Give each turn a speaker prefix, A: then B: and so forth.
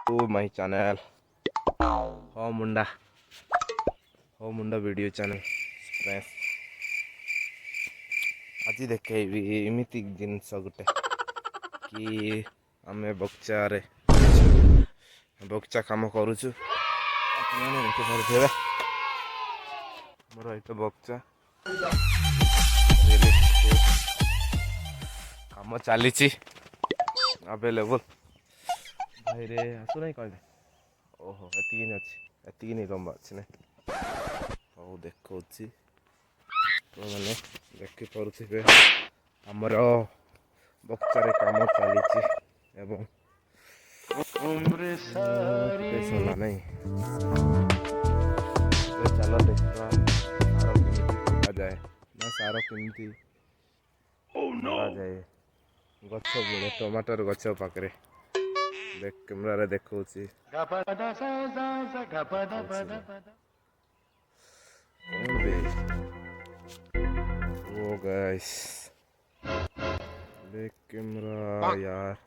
A: to my channel हो मुंडा video channel friends आज देखी एमती जिनस गोटे कि आम बगीचा कम करुचु देखिपे मोर ये बगीचा कम चली अवेलेबल भाई रे आसु ना कह ओहो एतिक अच्छी एतिक नहीं लंबा अच्छी ना हूँ देखा मैंने देखिपे आमर बगीचार कम चली सरला नहीं चल देखा सार केमी जाए ना सार केमी जाए गछ बुणे टमाटर गछ पाखे देख कैमरा देखा ओ गाइस देख कैमरा यार